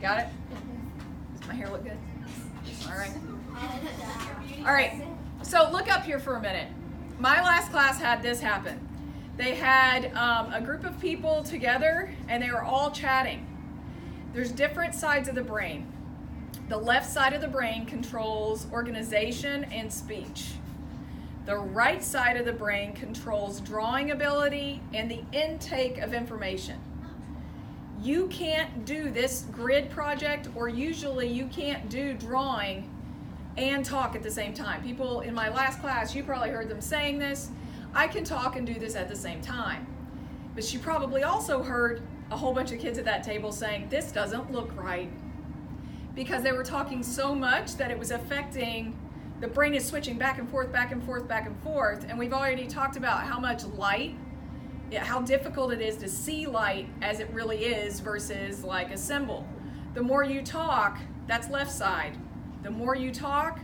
Got it? Does my hair look good? All right. All right, so look up here for a minute. My last class had this happen. They had a group of people together and they were all chatting. There's different sides of the brain. The left side of the brain controls organization and speech. The right side of the brain controls drawing ability and the intake of information. You can't do this grid project, or usually you can't do drawing and talk at the same time. People in my last class, you probably heard them saying this. I can talk and do this at the same time. But you probably also heard a whole bunch of kids at that table saying, this doesn't look right. Because they were talking so much that it was affecting, the brain is switching back and forth, back and forth, back and forth. And we've already talked about how much light, how difficult it is to see light as it really is versus like a symbol. The more you talk, that's left side. The more you talk,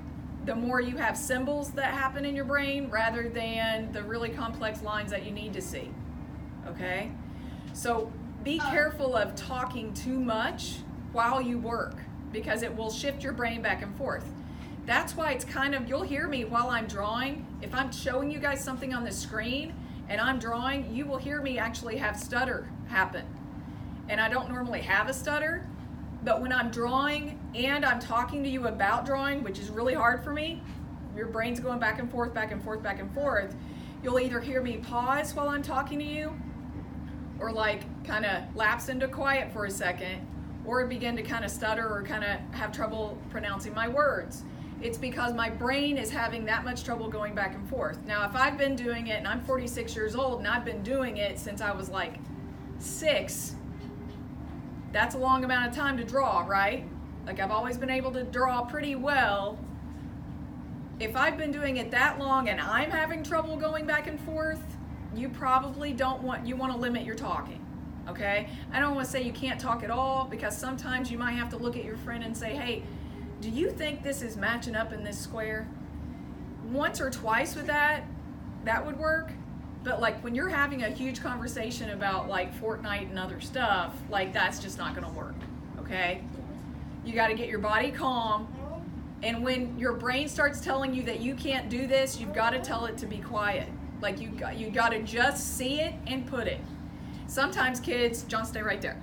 the more you have symbols that happen in your brain rather than the really complex lines that you need to see, okay? So be careful of talking too much while you work, because it will shift your brain back and forth. That's why it's kind of, you'll hear me while I'm drawing. If I'm showing you guys something on the screen and I'm drawing, you will hear me actually have stutter happen. And I don't normally have a stutter, but when I'm drawing and I'm talking to you about drawing, which is really hard for me, your brain's going back and forth, back and forth, back and forth, you'll either hear me pause while I'm talking to you, or like kind of lapse into quiet for a second, or begin to kind of stutter or kind of have trouble pronouncing my words. It's because my brain is having that much trouble going back and forth. Now, if I've been doing it, and I'm 46 years old, and I've been doing it since I was like 6, that's a long amount of time to draw, right? Like, I've always been able to draw pretty well. If I've been doing it that long and I'm having trouble going back and forth, you probably want to limit your talking, okay? I don't want to say you can't talk at all, because sometimes you might have to look at your friend and say, hey, do you think this is matching up in this square? Once or twice with that would work. But like when you're having a huge conversation about like Fortnite and other stuff, like that's just not gonna work, okay? You gotta get your body calm, and when your brain starts telling you that you can't do this, you've gotta tell it to be quiet. Like you gotta just see it and put it. Sometimes kids, John, stay right there.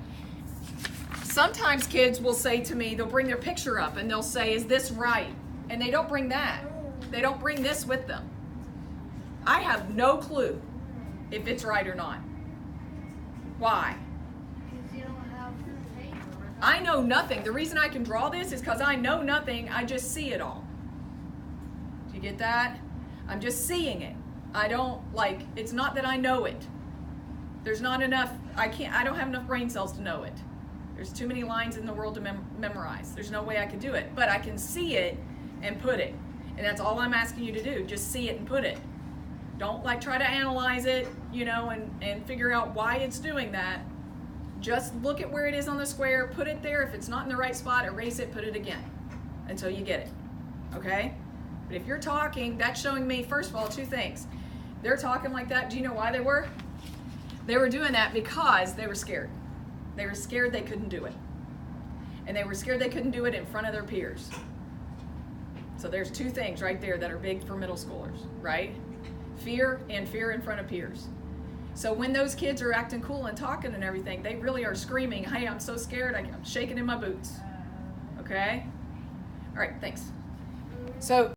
Sometimes kids will say to me, they'll bring their picture up and they'll say, is this right? And they don't bring that. They don't bring this with them. I have no clue if it's right or not. Why? I know nothing. The reason I can draw this is because I know nothing. I just see it all. Do you get that? I'm just seeing it. I don't, like, it's not that I know it. There's not enough, I don't have enough brain cells to know it. There's too many lines in the world to memorize. There's no way I could do it. But I can see it and put it. And that's all I'm asking you to do. Just see it and put it. Don't like try to analyze it, you know, and figure out why it's doing that. Just look at where it is on the square, put it there. If it's not in the right spot, erase it, put it again until you get it, okay? But if you're talking, that's showing me, first of all, 2 things. They're talking like that. Do you know why they were? They were doing that because they were scared. They were scared they couldn't do it. And they were scared they couldn't do it in front of their peers. So there's 2 things right there that are big for middle schoolers, right? Fear and fear in front of peers. So when those kids are acting cool and talking and everything, they really are screaming, hey, I'm so scared, I'm shaking in my boots. Okay? All right, thanks. So